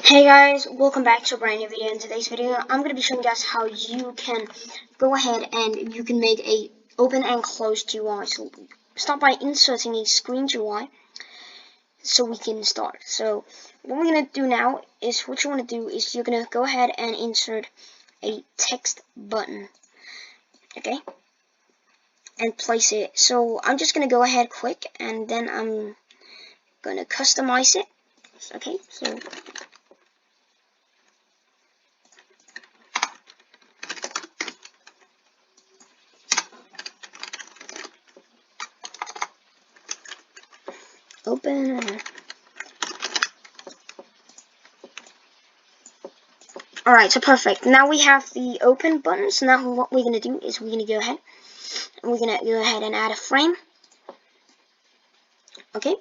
Hey guys, welcome back to a brand new video. In today's video, I'm going to be showing you guys how you can go ahead and you can make a open and close GUI. So start by inserting a screen GUI so we can start. So what we're going to do now is what you want to do is you're going to go ahead and insert a text button, okay, and place it. So I'm just going to go ahead quick and then I'm going to customize it, okay, so open. Alright, so perfect. Now we have the open button. So now what we're going to do is we're going to go ahead and add a frame. Okay,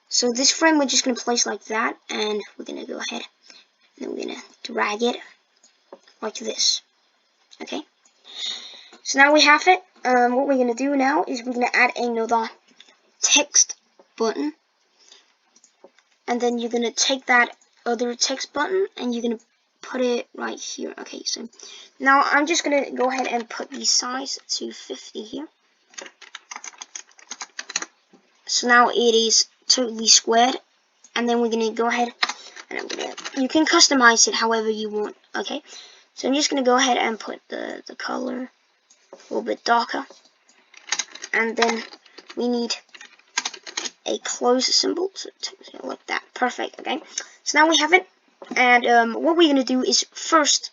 so this frame we're just going to place like that, and we're going to go ahead and then we're going to drag it like this. Okay, so now we have it. What we're going to do now is we're going to add another text button, and then you're going to take that other text button and you're going to put it right here. Okay, so now I'm just going to go ahead and put the size to 50 here. So now it is totally squared, and then we're going to go ahead and you can customize it however you want. Okay, so I'm just going to go ahead and put the color a little bit darker, and then we need a close symbol, so like that. Perfect. Okay, so now we have it, and what we're going to do is first,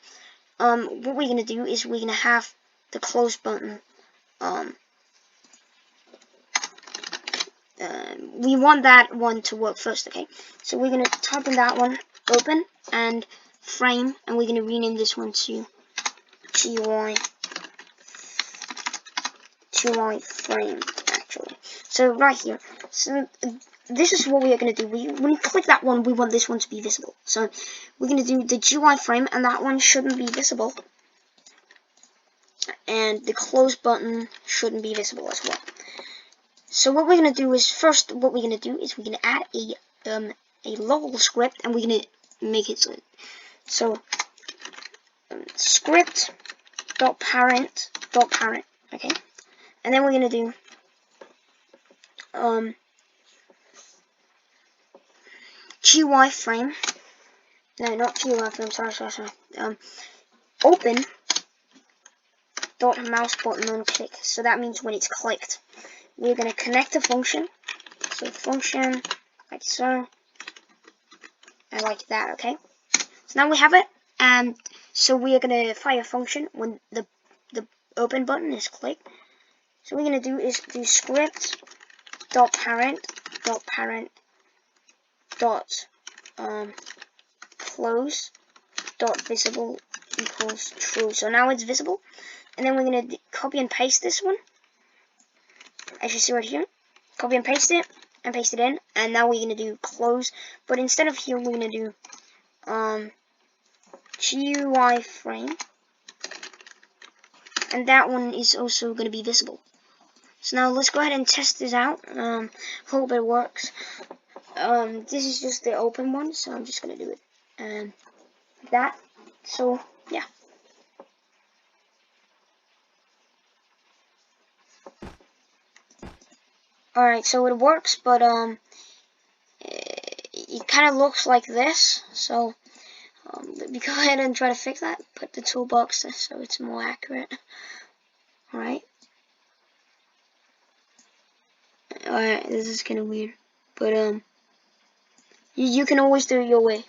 we're going to have the close button. We want that one to work first. Okay, so we're going to type in that one, open and frame, and we're going to rename this one to GUI frame, actually. So right here, so this is what we are going to do. When you click that one, we want this one to be visible. So we're going to do the GUI frame, and that one shouldn't be visible, and the close button shouldn't be visible as well. So what we're going to do is first, we're going to add a local script, and we're going to make it so script dot parent, okay, and then we're going to do GUI frame, no, not GUI frame, sorry, open dot mouse button on click. So that means when it's clicked, we're going to connect a function, so function like so, and like that. Okay, so now we have it, and so we are going to fire a function when the open button is clicked. So what we're going to do is do script dot parent dot close dot visible equals true. So now it's visible, and then we're going to copy and paste this one, as you see right here. Copy and paste it in, and now we're going to do close, but instead of here we're going to do GUI frame, and that one is also going to be visible. So now let's go ahead and test this out. Hope it works. This is just the open one, so I'm just going to do it like that. So yeah. Alright, so it works, but it kind of looks like this. So let me go ahead and try to fix that. Put the toolbox so it's more accurate. Alright, this is kind of weird, but you can always do it your way.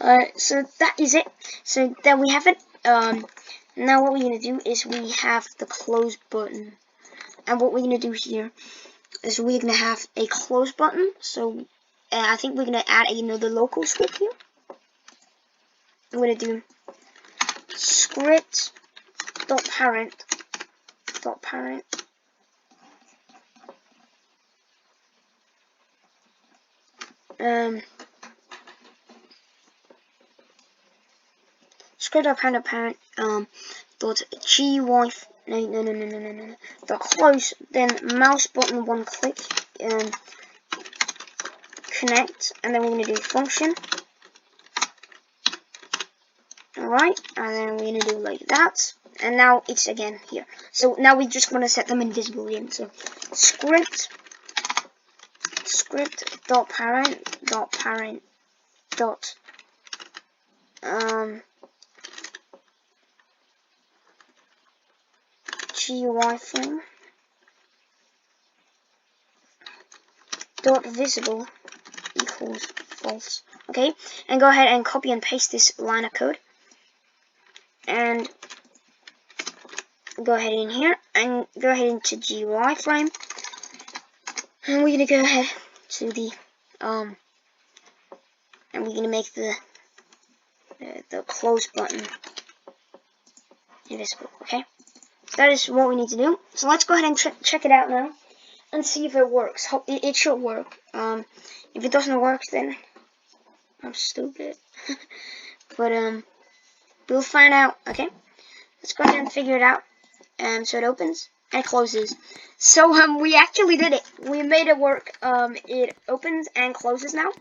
Alright, so that is it. So there we have it. Now what we're gonna do is we have the close button, and what we're gonna do here is we're gonna have a close button. So I think we're gonna add another local script here. I'm gonna do script dot parent script dot parent dot GUI no dot close, then mouse button one click connect, and then we're gonna do function Alright, and then we're gonna do like that, and now it's again here. So now we just want to set them invisible again. So script dot parent dot GUI frame dot visible equals false. Okay, and go ahead and copy and paste this line of code, and go ahead in here and go ahead into GUI frame, and we're gonna go ahead to the and we're gonna make the close button invisible. Okay, that is what we need to do. So let's go ahead and check it out now and see if it works. It should work. If it doesn't work, then I'm stupid. But we'll find out. Okay, let's go ahead and figure it out. So it opens and closes. So we actually did it. We made it work. It opens and closes now,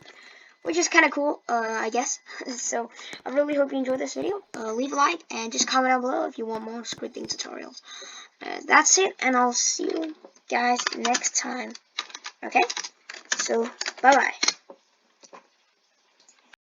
which is kind of cool, I guess. So I really hope you enjoyed this video. Leave a like and just comment down below if you want more scripting tutorials. That's it, and I'll see you guys next time. Okay, so bye bye.